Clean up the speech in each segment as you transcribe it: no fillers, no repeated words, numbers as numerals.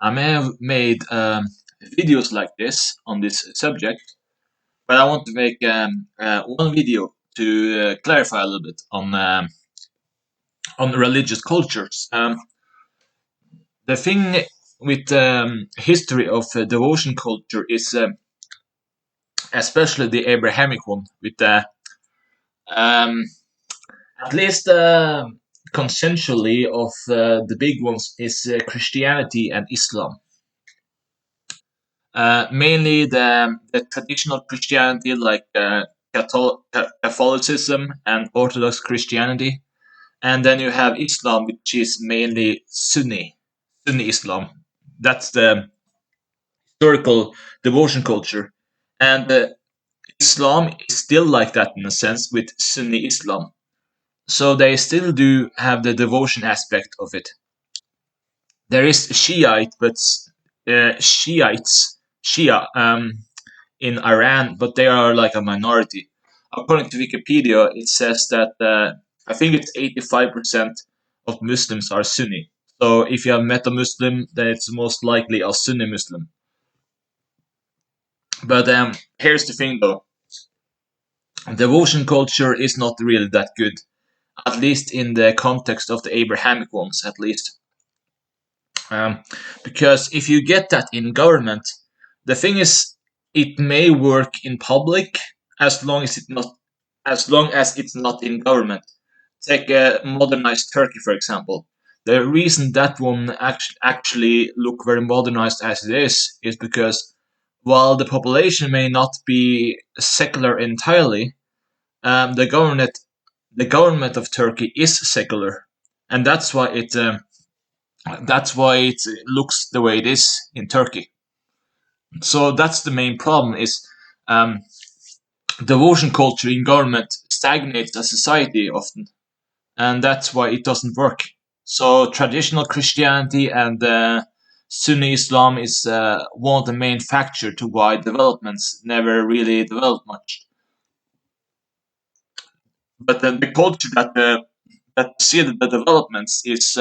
I may have made videos like this on this subject, but I want to make one video to clarify a little bit on religious cultures. The thing with history of devotion culture is especially the Abrahamic one, with um, at least consensually of the big ones is Christianity and Islam. Mainly the traditional Christianity, like Catholicism and Orthodox Christianity, and then you have Islam, which is mainly Sunni Islam. That's the historical devotion culture, and Islam is still like that in a sense with Sunni Islam. So they still do have the devotion aspect of it. There is Shiite, but Shia in Iran, but they are like a minority. According to Wikipedia, it says that I think it's 85% of Muslims are Sunni. So if you have met a Muslim, then it's most likely a Sunni Muslim. But here's the thing though, devotion culture is not really that good, at least in the context of the Abrahamic ones, at least. Um, because if you get that in government, the thing is, it may work in public as long as it's not in government. Take a modernized Turkey, for example. The reason that one actually look very modernized as it is because while the population may not be secular entirely, the government of Turkey is secular, and that's why it looks the way it is in Turkey. So that's the main problem: is um, devotion culture in government stagnates a society often, and that's why it doesn't work. So traditional Christianity and Sunni Islam is one of the main factors to why developments never really developed much. But the culture that see the developments is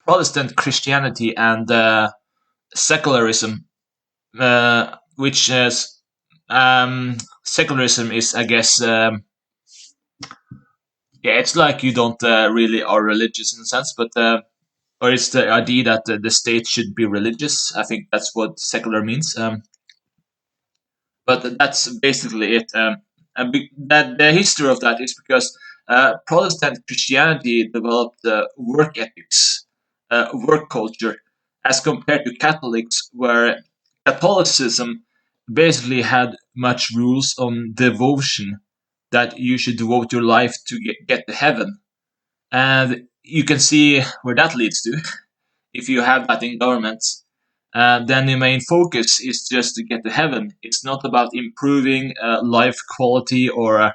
Protestant Christianity and secularism, which is secularism is, I guess, yeah, it's like you don't really are religious in a sense, but or it's the idea that the state should be religious. I think that's what secular means. But that's basically it. That the history of that is because Protestant Christianity developed work ethics, work culture, as compared to Catholics, where Catholicism basically had much rules on devotion, that you should devote your life to get to heaven, and you can see where that leads to. If you have that in governments, then the main focus is just to get to heaven. It's not about improving life quality or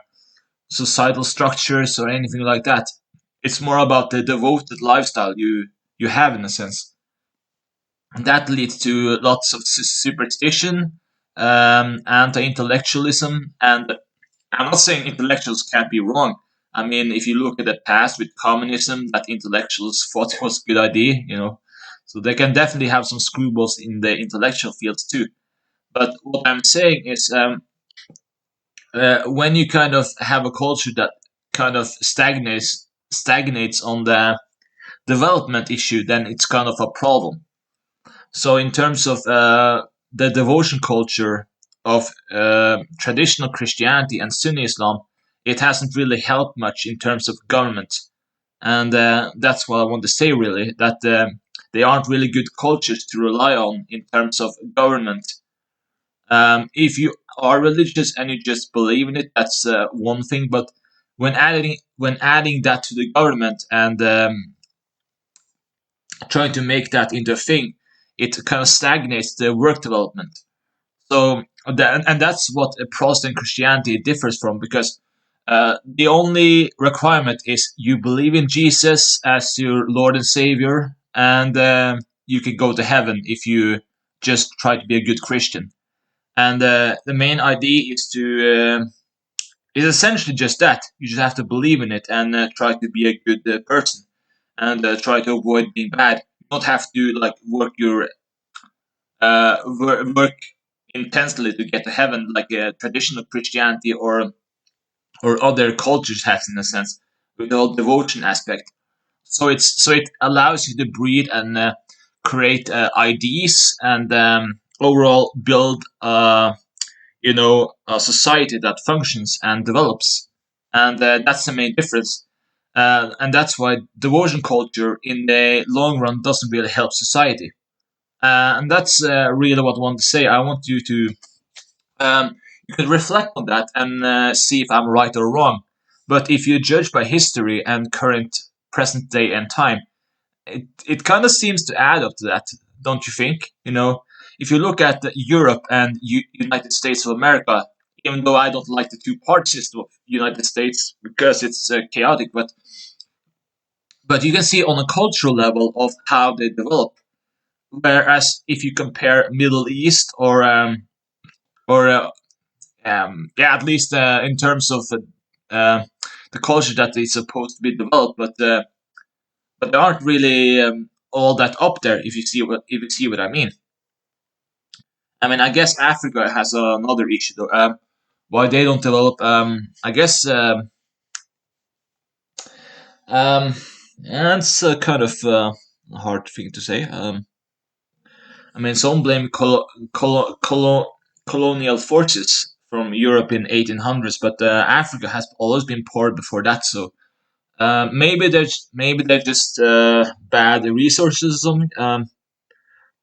societal structures or anything like that. It's more about the devoted lifestyle you have in a sense. And that leads to lots of superstition, anti-intellectualism, and I'm not saying intellectuals can't be wrong. I mean, if you look at the past with communism, that intellectuals thought it was a good idea. So they can definitely have some screwballs in the intellectual fields too. But what I'm saying is, when you kind of have a culture that kind of stagnates on the development issue, then it's kind of a problem. So in terms of the devotion culture of traditional Christianity and Sunni Islam, it hasn't really helped much in terms of government, and that's what I want to say. Really, that they aren't really good cultures to rely on in terms of government. If you are religious and you just believe in it, that's one thing. But when adding that to the government and trying to make that into a thing, it kind of stagnates the work development. So and that's what Protestant Christianity differs from, because the only requirement is you believe in Jesus as your Lord and Savior, and you can go to heaven if you just try to be a good Christian. And the main idea is essentially just that you just have to believe in it and try to be a good person. and try to avoid being bad. You don't have to like work intensely to get to heaven like traditional Christianity or other cultures has in a sense with the whole devotion aspect. So it allows you to breed and create ideas and overall build a society that functions and develops, and that's the main difference. And that's why devotion culture in the long run doesn't really help society. And that's really what I want to say. I want you to you can reflect on that and see if I'm right or wrong. But if you judge by history and current present day and time, it kind of seems to add up to that, don't you think? If you look at Europe and United States of America, even though I don't like the two-part system of United States because it's chaotic, but you can see on a cultural level of how they develop. Whereas if you compare Middle East or yeah, at least in terms of uh, the culture that is supposed to be developed, but they aren't really all that up there. If you see what I mean. I mean, I guess Africa has another issue though. Why they don't develop? I guess um, yeah, it's kind of a hard thing to say. I mean, some blame colonial forces from Europe in 1800s, but Africa has always been poor before that. So maybe they're just bad resources or something.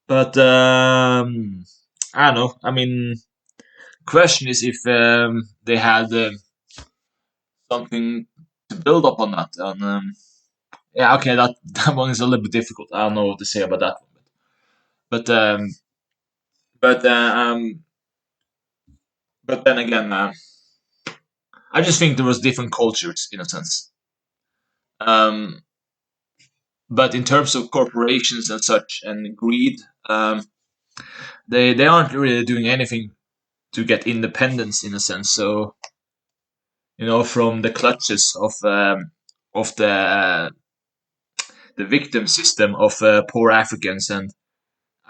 But I don't know. I mean, question is if they had something to build up on that. And yeah, okay, that that one is a little bit difficult. I don't know what to say about that one. But but then again, I just think there was different cultures in a sense. Um, but in terms of corporations and such and greed, they aren't really doing anything to get independence in a sense. So from the clutches of the victim system of poor Africans, and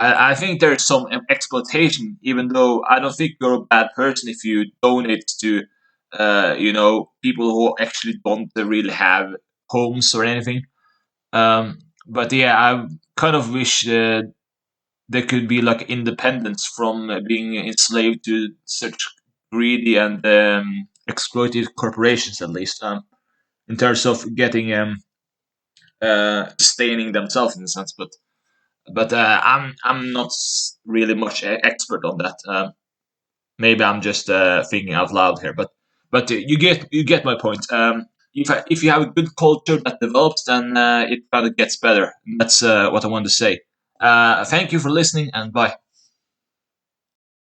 I think there's some exploitation. Even though I don't think you're a bad person if you donate to people who actually don't really have homes or anything. But yeah, I kind of wish there could be like independence from being enslaved to such greedy and exploitive corporations, at least in terms of getting sustaining themselves in a sense. But I'm not really much expert on that. Maybe I'm just thinking out loud here, but you get my point. If you have a good culture that develops, then it kind of gets better. That's what I want to say. Thank you for listening, and bye.